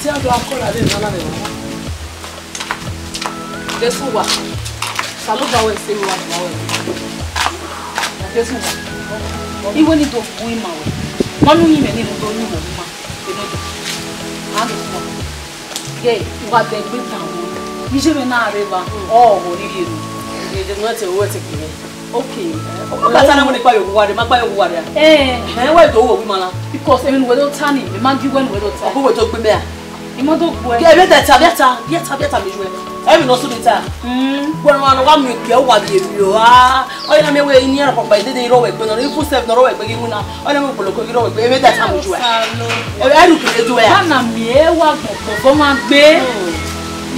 Tiens, tu as encore la vie, non, Desuwa. Salut, va ouais, c'est moi. Desuwa. Iwe ni to kui ma we. Manu ni me ni to ni mo ma. Enodo. Ando so. Ge, wa de gbe tan wo. Ni je me na areva. Oh, ho ni ri. Je no te wo te kire. Okay. O ka sana mo ni pa yo ware, ma pa yo ware. We to wo wi ma la. Because even we don't turn me ma gi when we don't turn. O ko to gbe me a. Imo to gbe. Ge be ta biata me jwe. Every no so data. When one wa me ke wa bi ebi o ah. O na me we ni ara papa ide ro we pe no ifu self no ro we pe gi una. O na me polo ko gi ro we pe me data mo jwe. E ru ke do ya. Na me e wa gbogbo ma gbe.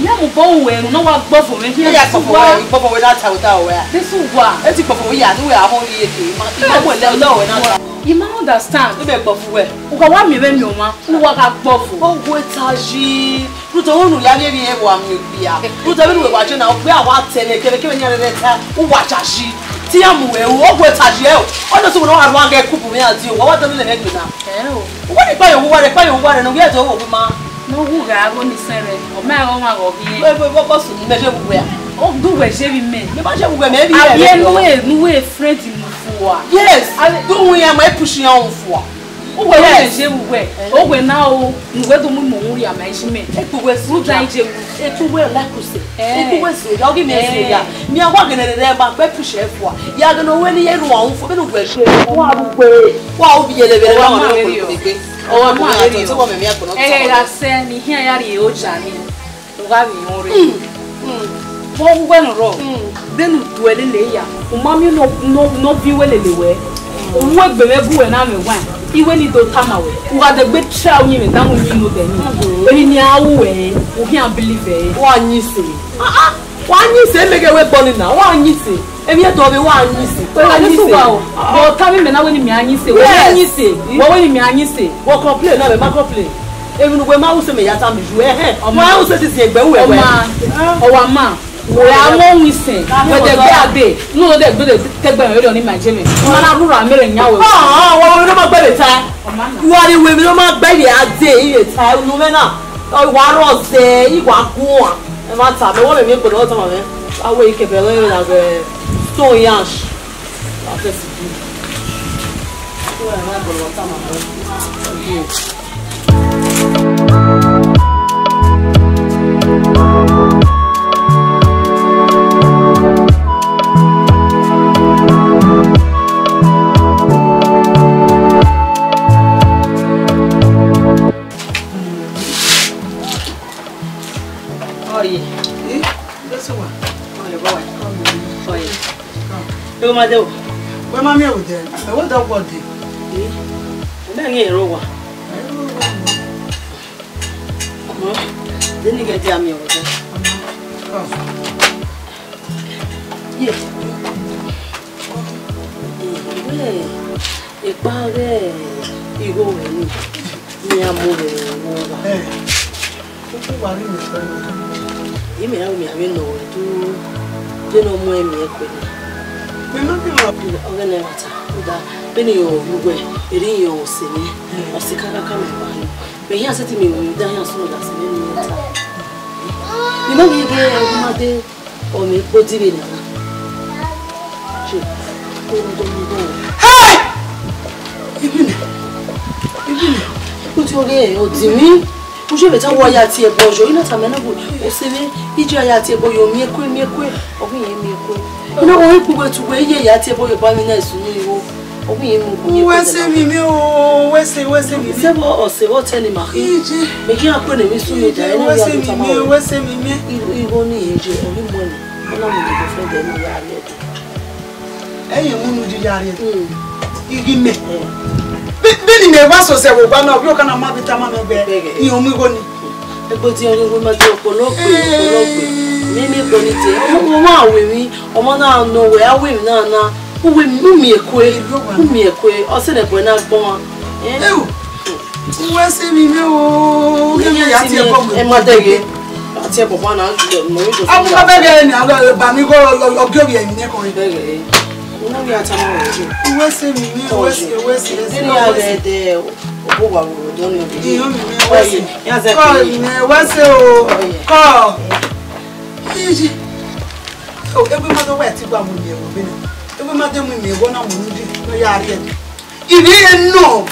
Ya mo bo we no wa gbo fo me. Ya gbogbo we that out we. This wa. E ti gbogbo we ya ni we a ho ni eke. Ma mo le lo we na. You ma understand. Ibe gbogbo we. O ka wa mi be mi o ma. O wa ka gbogbo. O go etaji. Ruto wonu ya le bi e wa mi bia. Ruto be we wa je na o pe awa tele kebe kebe nya le ta. O wa chaji. Ti amu we o go etaji e o. O no so mo wa ru anga kupu me ati o. Wa wa tele le gbe na. O wa ni pa yo wa re no ge to wo bi ma. No hu ga go ni sere. O ma o ma go bi. Bo so ni me je bu ya. O du we je bi me. Me ba je bu me bi e. Abi nu we friend mu fuwa. Yes. Do we am I push you on for. O we je bu we. O we na o nwe do mu mo ri ama ishi me. E ku we su dan je bu. E ku we la ku se. E ku we se. O gi me se ya. Mi agwa gene de ba pe push e fuwa. Ya ga no we ni ye ru on fo be no we se. Wa bu we. Wa o bi ye le be wa no ko be. O ma re ti wo me mi akpo no. La se ni hia ya ri o ja ni. O ga mi o re. Wọ́n wẹ́ nọ̀rọ̀ bẹ́ẹ̀ni duwẹ́lẹ́ lè yà o máa mi nọ bí wẹ́lẹ́ lè wẹ́ owó ẹgbẹ̀rẹ́ bú ẹ̀ náà mi wá ìwé ni tó tá ma wẹ̀ o ka dẹ̀ gbé tíra oyin mi dáhùn yín ló dẹ̀ ní èyí ni awo ẹ̀ o kí n believe ẹ̀. wọ́n á yín sè wọ́n á yín sè é mẹ́gẹ̀ wẹ́ gbọ́ ni nà wọ́n á yín sè èmi ẹ̀ tọ́ bi wọ́n á yín sè. wọ́n á yín sè bọ̀ tábí mẹ́ná wẹ́ ni mi á yín sè wọ́n á yín sè wọ́n ni mi á yín sè. wọ́n complain náà bẹ́ẹ̀ má complain èmi nùgbẹ́ máa ń sè mí yàtá mi ju ẹ̀ wọ́n á ń sè ti sè ẹgbẹ́ wẹ̀ wẹ̀ ọwọ́ àmà. Àwọn wisen wede gbe abe no de gbe tegbe ere oni ma jeme wọ́n na rura mere nyawo wọ́n ma gbe le ta wọ́n ni we mi no ma gbe le ade ile ta nu me na wa ro se iwa kun e ma ta me wọ́n me mi ko do ta ma me awe ike be le na be so yash la fe si bi o e ma ko lo ta ma Madeu, where my meal there? I want that one day. Then you roll. Then you get the meal there. Yes. A powder, you go in. Me, I'm moving. You may have me, I will know to know more me. Organizer, when you were reading your singing, or sick coming by. But he has said to me, you die as soon as you know, you get a mother or me put it in. Hey! Put your game, or Jimmy. Vous je vais t'envoyer à tes bonjour, il a ta main à vous. Au CV, il dit à tes boyaux, mieux quoi, ou bien mieux quoi. You know, we go to where you are table your business. Where's me? Where's me? Several or several telling my making a put a miss to me. Where's me? You only age only money. I'm not friend than you are yet. Hey, you won't do that. You give me. Then in a vessel, say, well, one of you can have a tamano bag. You only go. But the only woman to colloquy. Mimi bonite o ma we mi o mo na no we awe mi na na o we mi ekwe o se le bo na gbon wa we se mi o ke mi ya ti e bo e ma dege ati e bo na mo do abu ba bege ni alo ba mi go ogori e mi ne ko ri bege No we are talking. We say me, we say. Then you are the Obowa we don't know. We say call. Oh, every mother wet to go with you. Every mother with me, one of them, no yard. If you know,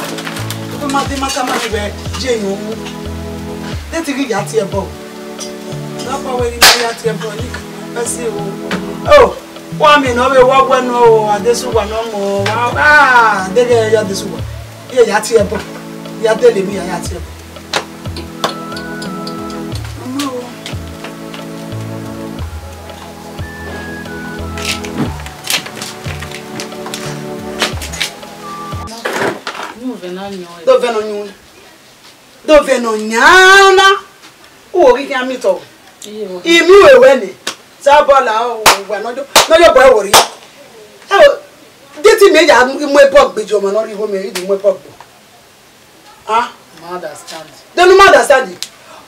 every mother must come anywhere, Jane. Let's get at your boat. Not already at your body. I see. Oh, 1 minute, no, one no, this one no more. Ah, they are this one. Here, at your boat. You are telling me I at your boat. Dove no nyana o ri kan mi to imi wewe ni sabola o wa no boy wori e deti me ja mo epok gbejo mo no ri ho me ri mo epok ah ma understand they no understand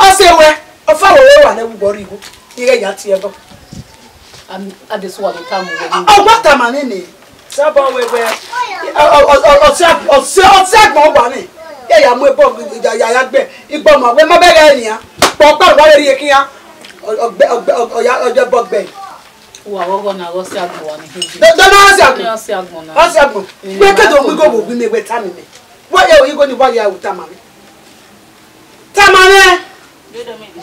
o se we o fa we wa na bu bori ho ire ya ti e bo adeso wa do tamu o gba tamani ni sabo wewe o se gbon gba ni ya mo epok ya gbe igbo mo we mo bere eniyan pọpọ wa le ri kiyan ojo bogbe wa gogo na go si agbo wa ni keji do na si agbo we ke do mi go bo mi we ta mi wo ye o yigo ni bo ya u ta ma mi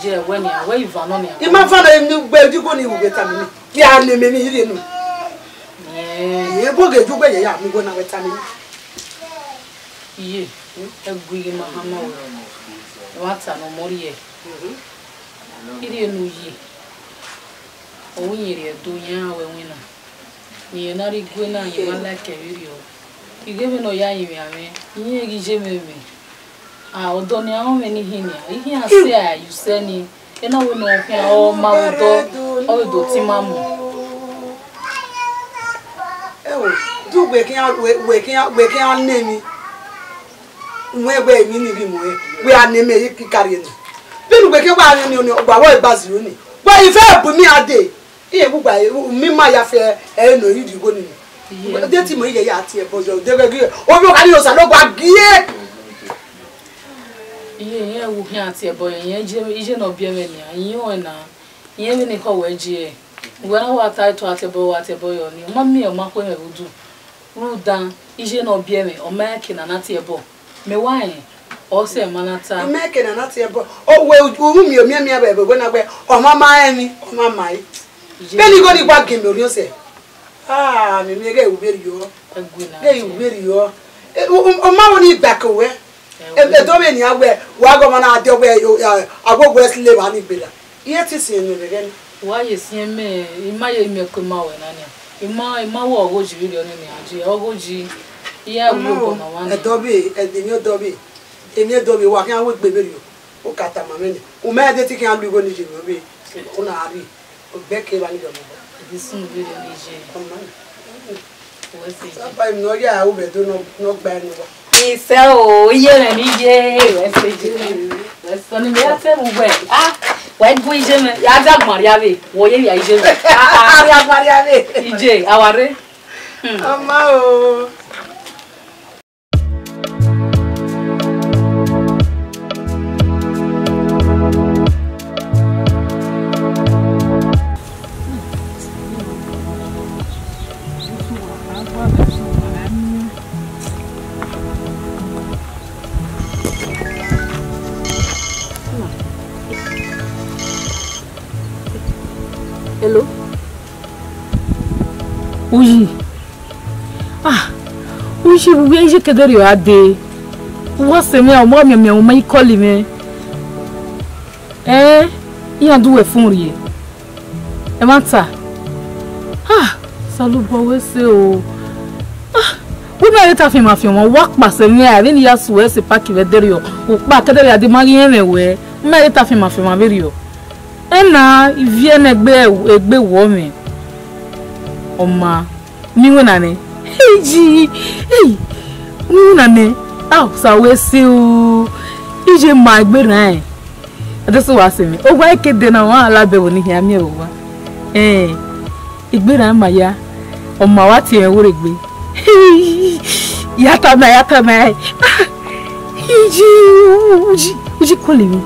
je we ni we iva no ni i ma fa na ni gbe digo ni u we ta mi bi a ni me ni ire nu ye bo ge ju gbe ye ya mi go na we ta mi iye egui mahama wo wata no mori ye ire nu yi o yiri do ya we wina ni na ri gwe na yi mala ke ri o igebe no ya yi ame yin gi je meme a odo ni awon me ni hinia ihe ase a you say ni e na we no pe o ma o do ti mamu e o du gbe kin an nemi we mi ni bi mo we aneme yi kikari ni binu gbe ke wa ni o gba wo ibaziro ni gba ife bu mi ade iye gba mi ma ya fe e no yidi go ni de ti mo iye ya ti e bojo de ge o mi o ka ni o sa lo gba gie iye wu hi ati e boyo yen je no bi eme ni yin o na yen mi ni ko we ji e we na wa title ati boyo ni ma mi o ma ko me odu rudan ije no bi eme o ma ki na ti e bo me wa yin o se manata make na ti e bo o we uru mi o mi be go na gbe o ma ma eni o ma mai beni go ni gba gemi ori o se ah mi ge uberi yo aguna ge uberi yo o ma woni gba ko we e do me ni agbe wa go ma na ade ogbe agbogo esle ba ni gbela iye ti se ni re ni wa ye si eme imaye mi ko ma we na ni ima wo ogoji ri o ni aji ogoji iya wo go ma wa ni e do be e de mi o do be emi do be wa kan we gbe beri o kata ma me ni o me de ti kan lu go ni je mi be o na ari o be ke ba ni do mo di sun be de ni je o ma o se sapa mi no ya o be do no gba ni wa ise o iye re ni je we se je we so ni me ate mo gbe ah we gbo ije me ya dagbon ri ave wo ye ya ije me ah ya gbari ave ije aware ama o hello oui ah oui je veux je que de regarder moi c'est moi mais colle mais il y a deux fonds et maintenant ah ça le boit c'est oh ah oui mais ta fille ma fille moi walk passe mais avec il y a souhait c'est pas qui va derrière ou pas que derrière des mariés mais ouais mais ta fille ma fille ma verrio ena iviene egbe wo mi oma mi wona ne eji mi wona ne ah sa we si o ije ma egbe ran adeso wa se mi o gwa ikede na wa alabe wo ni hia mi o wa egbe ran ma ya Oma wati e wuregbe. Yatama. Uji calling me.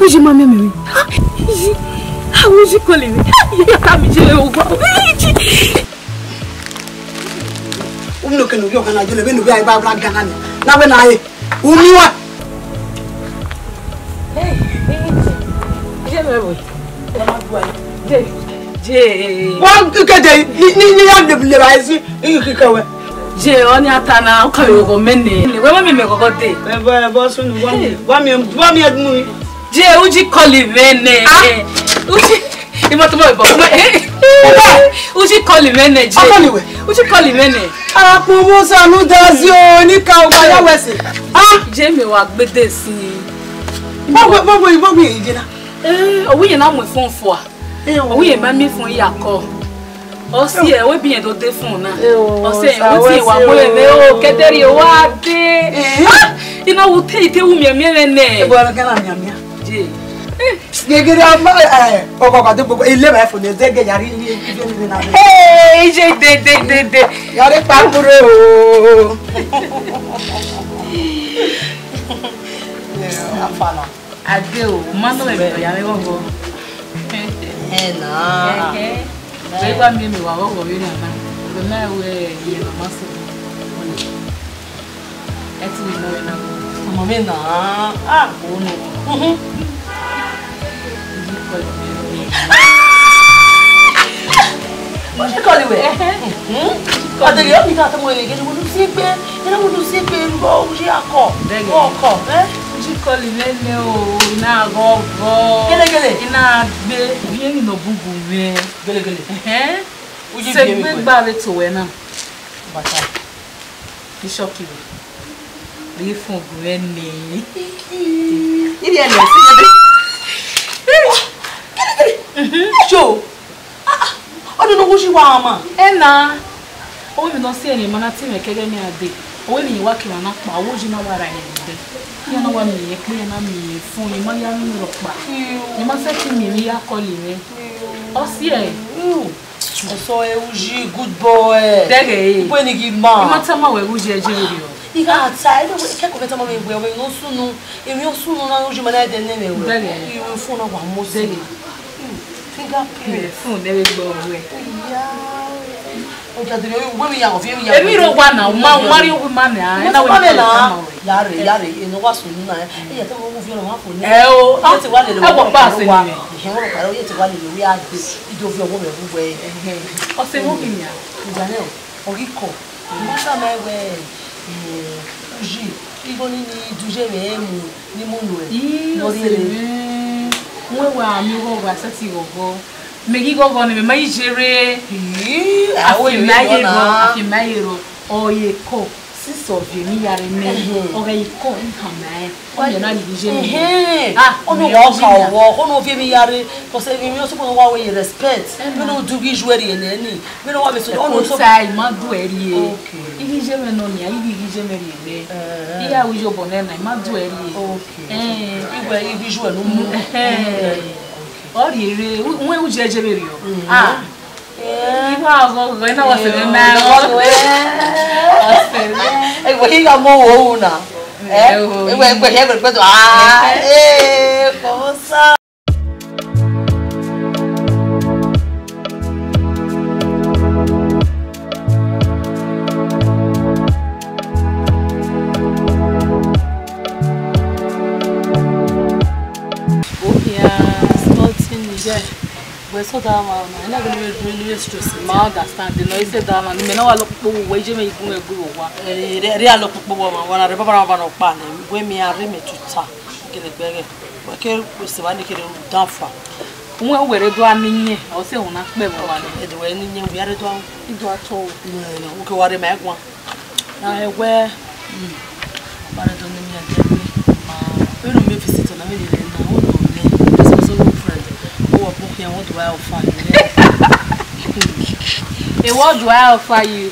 Uji mama me. Uji calling me. Yatami je ogba. No can you can I do the way by black gun? Now when I Umiwa. One good day, you have the realize you could go. Jay, on your tana, okay, go many. Where me go go day? Boss, one me at me. Jay, Uji calling me. You must Uji calling me. Uji calling me. Ah, Pomosa, no does you, Nika, by West. Ah, Jamie, what be this? What We are not with phone for. We are mammy from Yako. Oh, see, I will be at the phone. Oh, say, what will get you what day? You know, we'll take you me a millionaire. Well, I can't. You get out my eye. Oh, I do 11 for the day. Hey, they. You're a pamuro. I do. Mother, I won't go. They want me to walk over you now. The man where you must actually know enough. Mamma, ah, oh no. What you call it? I tell you, you got the money. You want to see it? You don't want to see it? Go, she a call. Go, eh? She call it no. Now go. Gele. Ina be bien no bubu me. Gele. Eh? Uji bien me. Say ba le to we na. Bata. Ni shock you. Be fun gwe ni. Ni e le. Show. I don't know who she was, Ena. Oh, you don't see any man at him. I can't get a day. When you walk in an up, I would you know what I am. You know what me, clear me, phone, you might have me look back. You must say to me, we are calling me. Oh, see, you. So, good boy. There, when you give ma, you must tell me where would you do. You got outside, we can't go to my way. We no soon, if you soon, no, you might have you will phone up one more day. Phone, there is go away. Women are very young. We don't want now, Mario Manna, and I will Yari, in the Wasson. I don't move your mouth. Oh, that's one of the past. You are your woman away. Or say, moving ya, Daniel, or Rico. Massa my way. Even in Dujeme, Nimunwe. Where are you over setting over? Make go on in my jere. I will marry you, or ye cook. Sis of you, me are in me, or a cook in command. Why you're not using on the walk, on of you, for saving you suppose what we respect. We don't do visually in any. We don't want to say, my do it. If you never know me, I give you a here with your bonnet, I might do it. Okay, you visual. Oh, when would you judge you? Ah, you are going to say, man, what he got more now. We have a ah, we saw that one. I'm not going to be really stressed. I understand. The noise that man. Me no look for way you make go go. Real look for woman. When I remember about pan, when me are me to ta. Get the bag. Okay, we see one kid down far. When we do any, I say on a clever one. The way we are doing it at all. No, okay, what a mag one. Now where but I don't know. We don't visit on a minute now. This was a friend. What do I offer you? What do I offer you?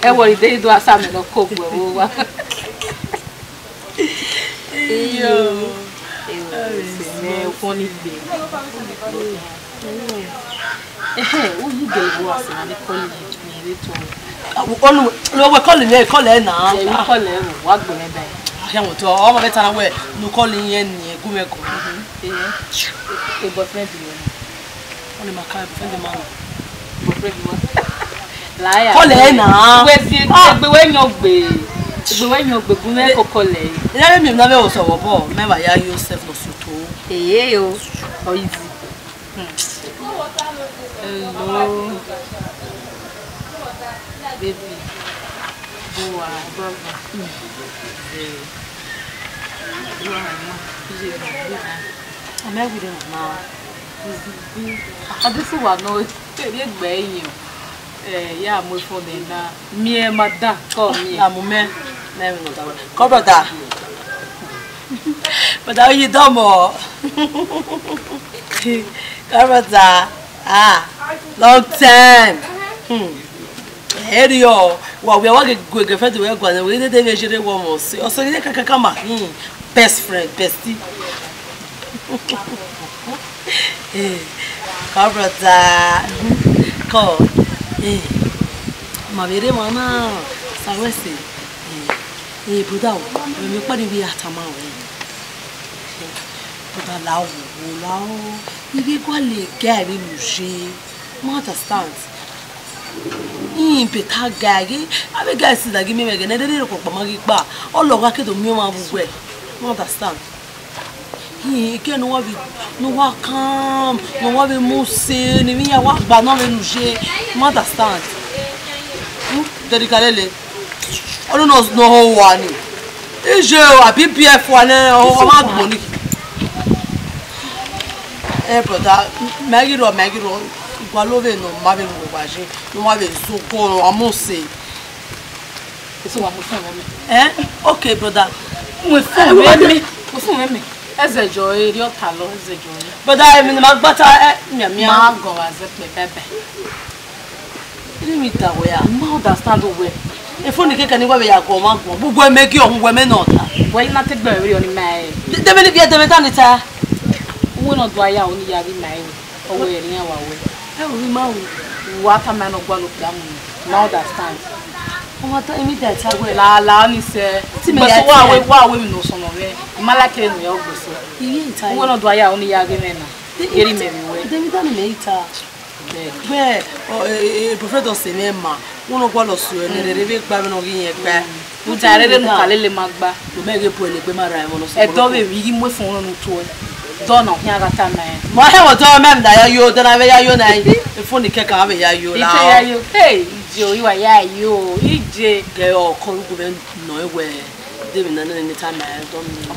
Every day do I summon a cook over. Funny thing. Who you get was and they call me to. No, we call it call it now. We call it what go there. I want to all my time where no calling yen Gumeko. A boyfriend. Only my car friend the man. Liar. Call it now. Where's the when you be? The when you be Gumeko call it. Let me never also about. Remember, ya yourself was to. Hey, yo. How easy. Hello. Baby. Boa, brother. I'm evident now. I just want to know if you're yeah, I'm for them now. Me and Madame call me. I'm a man. Never know that. Come, brother. But how you done more? Come, brother. Long time. Here you are. Well, we are going to go to work and we didn't measure one more. So, you can come back. Best friend, bestie. Come, brother. Come. Ma vere mama. Sawese. Brother, when you put in the atama. Brother, lao. You go le gari mushi. Understand? Peta gagi. I be guys that give me again. I didn't cook magi ba. All of that to me ma buwe. Understand? He can no wa calm, no wa be musi, ni mi ya wa ba no be nuje. Understand? Dedikalele. I don't know how one. Je a PPF one o ma gboni. Brother, Magiro. Love no mabe no baje no mabe soko amose so wa mo fun me okay brother mo fun me ezejo eri ota lo ezejo brother emi na magbata mia ma go wa ze bebe ni mi ta we ya ma understand we e fun ni keke ni wa be ya go ma gbon gbogbo emegi ohun we me na ota we na te gba eri oni mai de be ni bi e de ta ni ta wo no do aya oni ya bi mai owo eri yan wa we we ma what am I not going to now understand? What time is that? La ni se. But wa we no so no we. Malake no yo gbeso. Iye wo no do aya oni ya ge me na. Eri me we. Dem ta ni me ita. Be professor Senema, wo no gbo lo so ni rere gba me no gi yen gba. Mo jare le no kale le magba. Lo me ge po le pe ma ra e mo lo so. E do be wi mo fun no to. Don't know here got man. My hair was all man that you then I wear you night. The phone the cake have you now. Hey, Joe, you are you. EJ, they all call government no where they will not any time I don't know.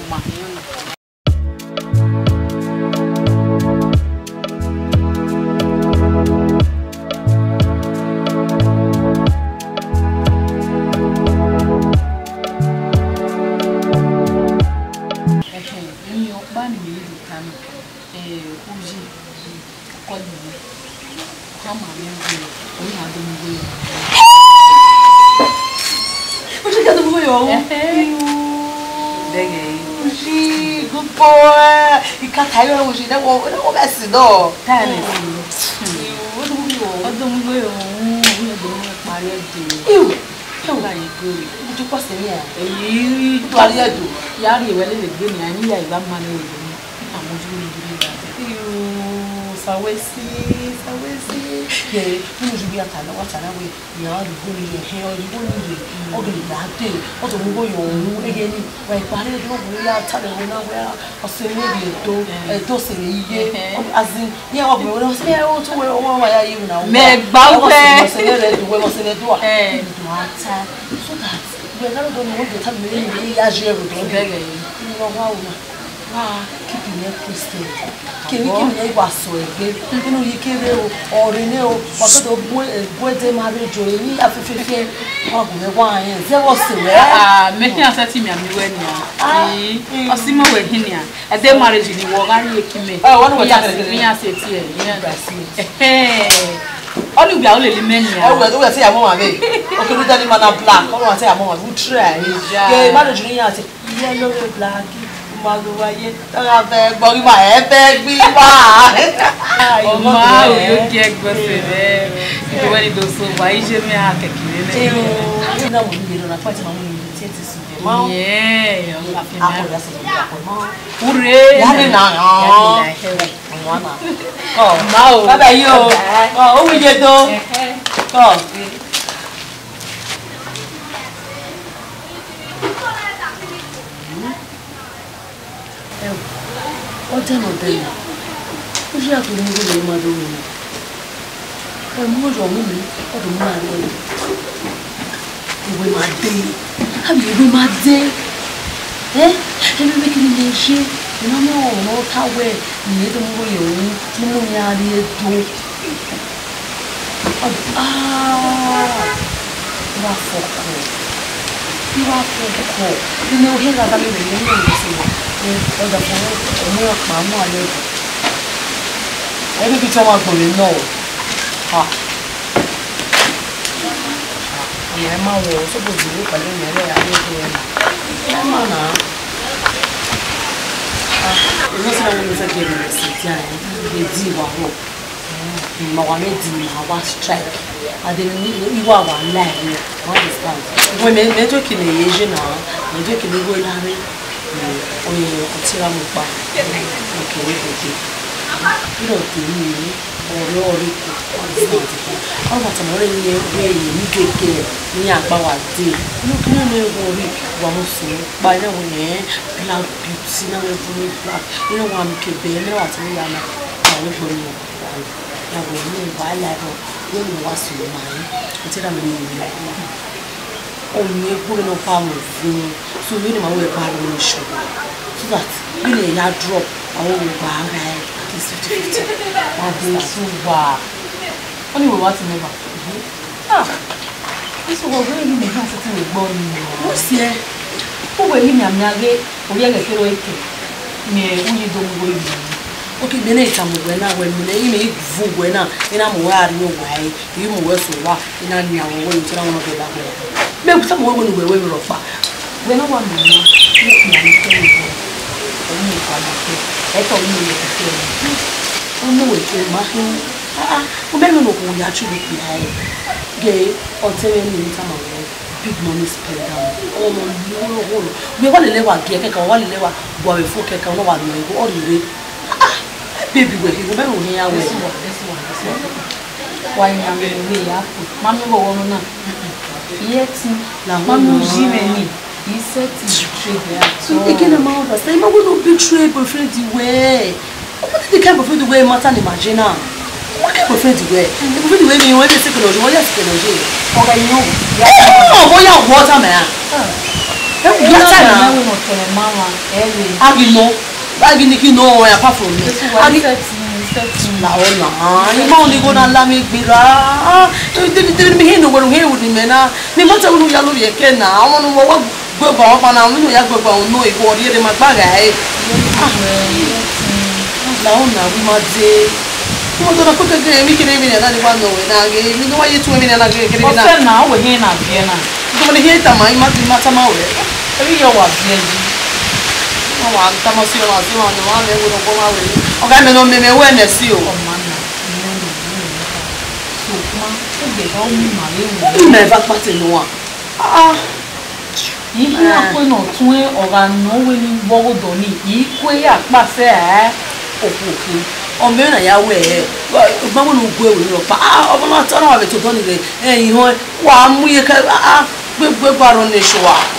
Good boy. You can't tell me what you know. What best is no. Tell me. What do you want? What do you want? You. How are you going? What you pass here? You. What are you doing? You are well in the green. I need a young man. I'm going to do that. You. Sawesi. Yeah, you should be at a lot of way. You are going to hell. You go to ugly that day. What do you go again? When Paris don't we are telling you now where a semi does as in, yeah, we will say, oh, to where why are you now? Meg Bowser, so that we're not going to tell me as you know. Keeping a Christian. Can you give me a so again? You know, you give or renew what the boy they married to me after 15 wine. There was the making a set him and you. I see my way here. At their marriage in the war, I make oh, what was here? All you be only men. I will say, I'm on my way. Okay, we don't even black. I want to say, I'm on who try. Yeah, marriage in yellow, black. Maluaye, tá bem, bom demais, é bem Oma, eu que você vê. Eu ele do sul, vai já me ata aqui, né? Eu não me na parte mas muito tinha se subir. É, eu lá Ah, por essa do Ure. Já não. Mama. Oh, mau. Bye bye yo. Oh, o dia do. Oh. Ọjà náà tẹ́lẹ̀ ó ṣe àtúntò ní gbogbo ìmọ̀ àdó mi ẹ̀mú ọ̀rọ̀ mú mi ọ̀dọ̀ mú àárẹ̀ rẹ̀ ìwé máa dé àbí ìwé máa dé ẹbí bí kí ni lè ṣe ìnáwó ọ̀nà táwẹ̀ ìyẹn tó ń bọ̀ yẹ̀ òun ní mú mi àárẹ̀ ètò wà fọkọ̀ nínú orí ìlànà mi lè ní ìlú ọjà fún ọmọ ọ̀pá mọ́ alẹ́ ìlú ẹbí bí tí wọ́n gbòrè náà àmì ẹ máa wọ̀ sọ́bọ̀ ìdílé pẹ̀lú ìyẹn ayé ìlú ẹ̀ máa nà á ìlú sí àwọn olùfẹ́ gẹ̀rẹ̀ rẹ̀ sí tí a lè di ìwà rọ̀ ìmọ̀ wà méjì ìmọ̀ wá strike adeni ìwà wà láàrin understand wọ́n mẹ́jọ́ kìí lè yéjì náà mẹ́jọ́ kìí lè wọ́ láàrin oye ọtíra mo pa òkèrè gòkè ìrọ̀ tèmi ní ọ̀rẹ́ ọ̀rẹ́ kò understand kò ọ̀rọ̀ àtàwọn ọ̀rẹ́ ní ẹgbẹ́ èyí ní kékeré ní àgbáwá dé inú kí ló ní ẹgbẹ́ orí wà mo sùn pa iná wọn yẹn black beauty náà wọ́n fún mi black iná wọn àmì kébé iná wà tí wọ́n yà náà àwọn ẹgbẹ́ mi yàgò ní ìwà aláìrọ̀ yóò mú wá sùn máa ń ọtíra mi ní ìlú òun egbúrẹ́ náà fáwọn òfin so yóò ní àwọn ẹ̀pá àwọn ìṣòro so that bí lè yá drop àwọn olùgbà ara ẹ̀ at least 50-50 wọ́n bó tún wà ó ní ìwé wá ti mẹ́fà. ìṣòro ọ̀gbẹ́ yìí nìkan ṣe ti lè gbọ́ ni ó sì ẹ́ ó wẹ̀ yìí ní àmì agé orí ẹ̀gẹ̀ kéré èkè ní oyin dóngó ìlú ok bene itamugwe na we mune ime ivugwe na ina muwari yo wai yi muwe so wa ina ni awon we ntira won be bagwe me ku samu we we ro pa we na wa muna ni na ni ko ni oni pa na ke e to ni ni ke o mo we ke ma hin o be no ko ya chu bi ai ge o tere ni ntama we big money spend down o mo lo we wa le lewa ge ke kan wa le lewa gwa we fo ke kan wa lo e o ri baby we go better on here we this one why na me we ya put mami go wonu na yet la mami jime ni he set trade there so again amount of say ma go no betray boyfriend the way what the kind of boyfriend the way matter imagine what kind of boyfriend the way the boyfriend the way me when they say koloje what yes koloje oga you know oh boy ya water man water na we no tell mama every agino bagi ni kí no apart from me agi la ona ni mo ni go na la mi gbira de mi hin no wo he wo ni me na ni mo ta wo ya lo ye ke na àwọn no wo gbe ba pa na mi no ya gbe ba no iwo ri de ma gbaga e la ona wi ma de mo do na ko ke mi kire mi na ni wa no we na ge mi no wa ye tu mi na ge kire mi na o se na wo he na bie na do ni he ta ma ta ma we ri yo wa bie ji wa estamos si wa si wa ni wa le wo ko ma we o ga me no me we na si o ma na so kuma o ge ba o mi ma le wo me ba pa te no wa yi na ko no tun e ora no we ni wo do ni yi ko ya pa se opoke o me na ya we gba mo nu gwe we ro pa o ma to na wa be to do ni re eyin ho wa mu ye ka gbe baro ni so wa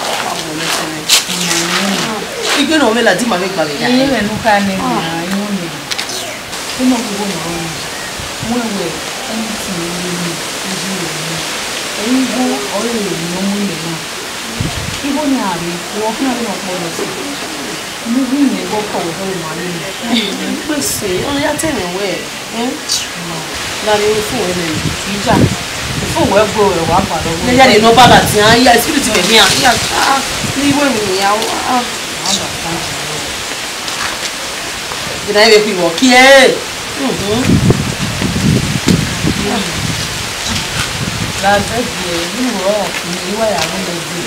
ige no me la di ma me gba le ya ye me nu ka ni na yo ni ko no go no mo we anything ni ni go o le no mo ni na ibo ni ari wo fun ari no po lo si mo wi ni go ko wo ma ni pèsè o ya teme we la ni fún we ni ija fún we go e wa pa lo le ya ni no baba ti an ya spirit me mi an ya ni we mi ya Gina ebe piwo ki e la bebe ni wo ni wa ya mo le di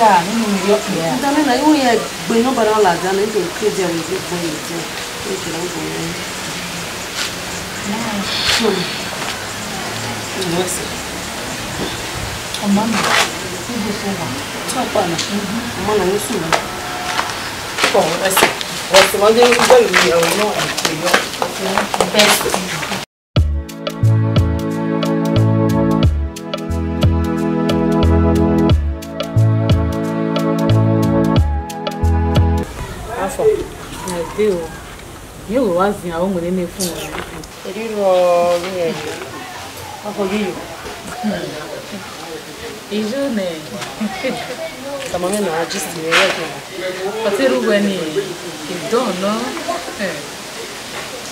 já, nínú New York yẹn. Dáná náà yóò yẹ gbé iná bàrà ọ̀la dáná nítorí kéde àwọn ìdí fún yìí jẹ́ nítorí àwọn ọ̀gbọ̀n yẹn. Ọmọ mi, níbi fún wa. Tí wọ́n pa àná, ọmọ náà ń sùn náà. Pọ̀ ẹsẹ̀, ọ̀sẹ̀ máa ń dé gbọ́ ìlú ìyàwó náà àti ìyọ́ bẹ́ẹ̀ sí. Deu. Eu assim, a uma nem fundo. Ele não é. A foguinho. E já né. Tá mamãe não disse é. Fazer o bani. Que dono.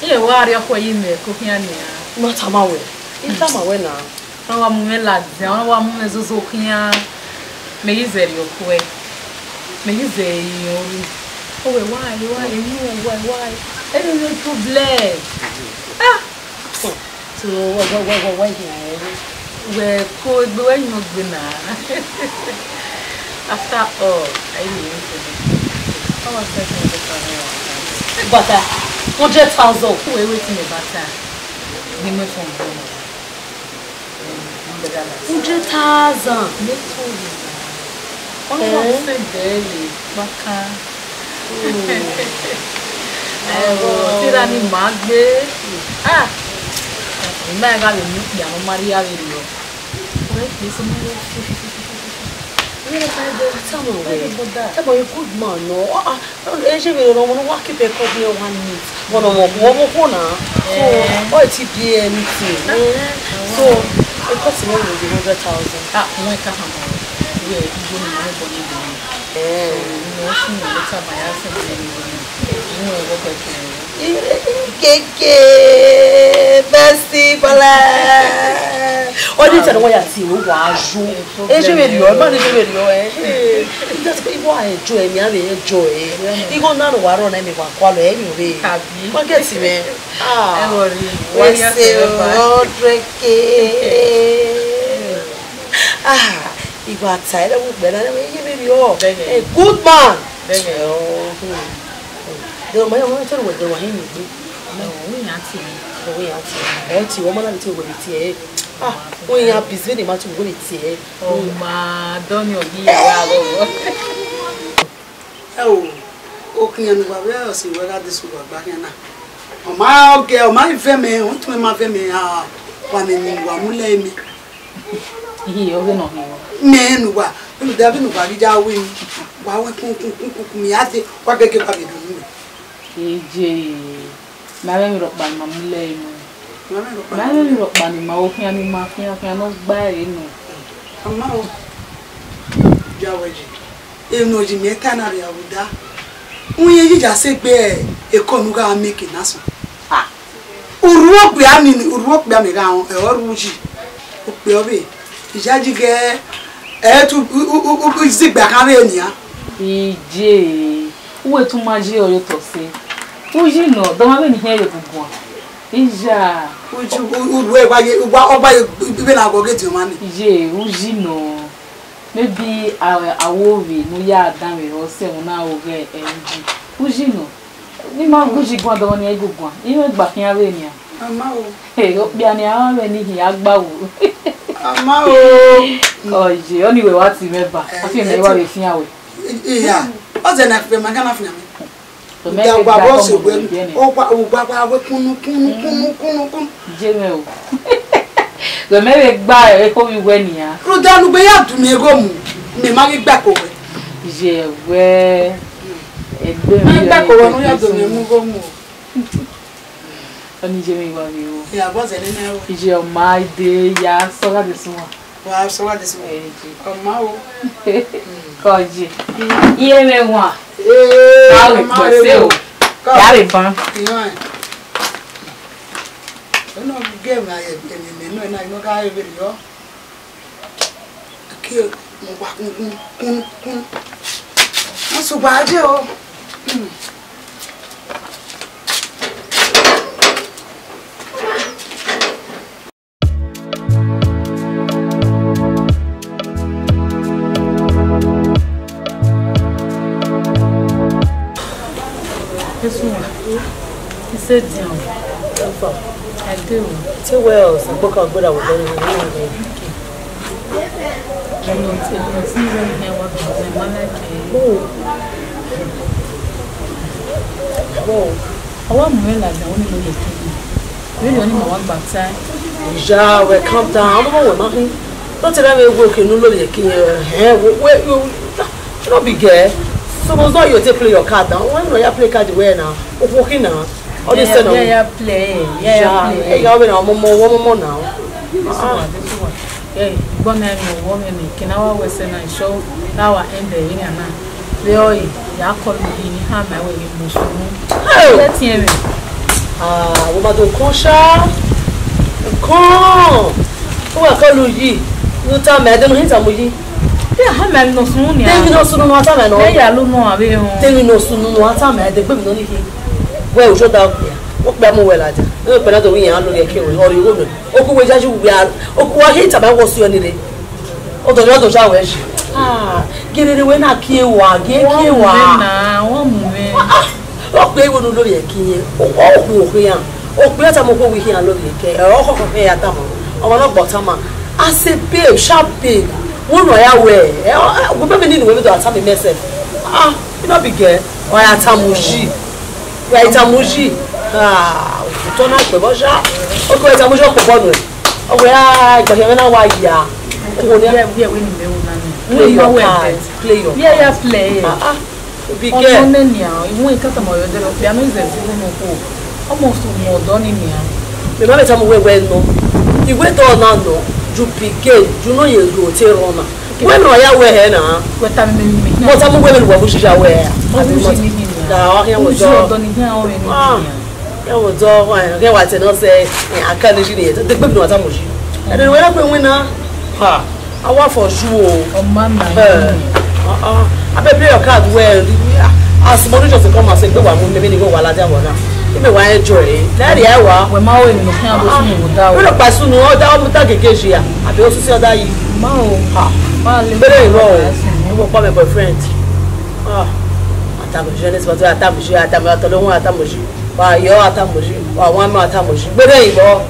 E eu acho que aí me cozinha né. Mas tá mal é. E tá mal é não. Não vamos me lá, não vamos me zozoquinha. Me dizer eu foi. Me dizer eu oh, why? It is a problem. Ah! So, why here? We're cold, but we're not gonna. After all, I didn't how was that in the career? Butter. 100,000. Who are waiting the butter? We made from home. 100,000. They told you. Only one said daily. Baka. Tira ni magbe. Ah. Ima ga le ni ya no Maria le lo. Ore ki so mo. Tell me where. Tell me good man no. She will no no work keep a copy of 1 minute. One more na. So, oh it be anything. So, it costs me 100,000. Ah, mo ka ha mo. We go ni mo boni ni. No she no later by herself ni. No wo ko Keke besti bala. Odi tell what you see wo ajo. Je vais lui, ma je vais lui. That's go ibo enjoy me ave enjoy. Igo na no waro na me kwa lo enyo be. What get me? Ah. E worry. Why say o dreke. Ah. Igo outside wo be na me je vais lui. A good man. They might want to tell what they were in. No, we not see. We are seeing. Ti woman na ti wo bi ti e. Ah, when you are busy dey ma ti wo bi ti e. Oh ma, don your here wa. O kiyan nu ba we o si we ga disu gba kiyan na. O ma o ge o ma ife me, o tun ma fe me ah wa me ni wa mu le mi. Hi, o ge no hi. Me nu wa, nu da bi nu ba ri ja we ni. Wa we kun mi ate wa gege ba bi dun mi. Eje. Ma me ro pa ma mu le mi. Ma me ro pa ni ma o kiyan ni ma kiyan no gba e nu. Ama o. Ja we ji. E no ji me ta na ri awuda. Unye jija se gbe e ko nu ga make na so. Ah. Uru ogbe ami ni uru ogbe ami ga won e oru ji. O pe obe. Ijaji ge e tu u zigba kan re eniyan. Eje. Uwe tún máa jẹ́ ọ̀rẹ́ tọ̀ sí. Ó yí nà dọ́mọ́ bẹ́ẹ̀ ni hẹ́ yẹ gbogbo. Ìjà. Udu e wa ọba ibe na go get man. Ìjẹ́ ó yí nà. Maybe àwòrì no ya dan we o se mo na o ge enji. Ó yí nà. Ni ma go ji gwan dọ́mọ́ ni e gbogbo. Iwe gba kin are ni a. Ama o. O bi ani a we ni hi agbawo. Ama o. Oje, oni we wa ti meba. Afi me wa we fin awe. Iya. O ze na fe magana fun mi. To me gba bo se gbe o gba we kunu. Jeme o. To me gba e ko wi we ni a. Ro danu gbe ya dun mi ego mu. Mi ma gba ko we. Je we egbe mi. Gba ko we no ya dun mi mu go mu. Oni jeme wa mi o. Ya bo ze ni na o. Je o mai de ya so ga de sunwa. Wa so wa de so. Ama o. Koji. Iye me wa. Ka pese o. Ya re ban. Iyan. Ono game aye emi no na ino ka e beri yo. Ki mo wa kun. Mo so ba je o. sit down. I do. Too well, so book out good I was very yeah, well, calm down. I don't know nothing. Don't tell me we're working. No, look, you don't be gay. So, was not you to play your card down. When you play card, where now? Walking now. All this stuff. Yeah, play. Hey, you're having one more now. Hey, Bonnie, woman, can our Western show our end the ring and now. The oil, Yakol, you have my way in Muslim. Let's hear me. Woman, don't come. Come. Who are calling you? No time, madam, hit a movie. Yeah, I'm not no soon. Then you know soon what time I know. Yeah, look more away. Then you know soon what time I had the women only here. Well, shut up here. What Bamo well at? No, but I don't mean I'm looking at you or you woman. Oku, we judge you. We are. Oku, I hate about what's you any day. Oh, the other showers. Get it away now, Kiwa. Get Kiwa. Oh, they will do it, Kia. Oh, here. Oh, better move we here and look at oh, here at them. Oh, not bottom. I said, babe, sharp babe. One way away. We never need to do a time message. You know, big girl. Why at Tamushi? Why Tamushi? Turn out the bush. Okay, Tamushi for Bonway. Oh, where I got him now. Why, yeah. Play your cards. Play your yeah, play. Big girl. You won't cut them all. They are not almost more done in here. Remember, some way well, no. You went on now, no. You begin, you know you go to Roma. When I wear now, what I'm women were wishing I wear. Now, here was all done in here. There was all I not say, I can't it. The good was Amushi. And then when I go winner, I want for sure. Oh, Mamma. I bet play your card well. As money just to come and say, go on, maybe go while I don't. You may want to enjoy that. Yeah, when my way in the camp was without a soon or down with that occasion. I also see that you very wrong. You will call my boyfriend. Atamuji, but Atamuji, Atamuji, why you're Atamuji, or one more Atamuji. But there you go.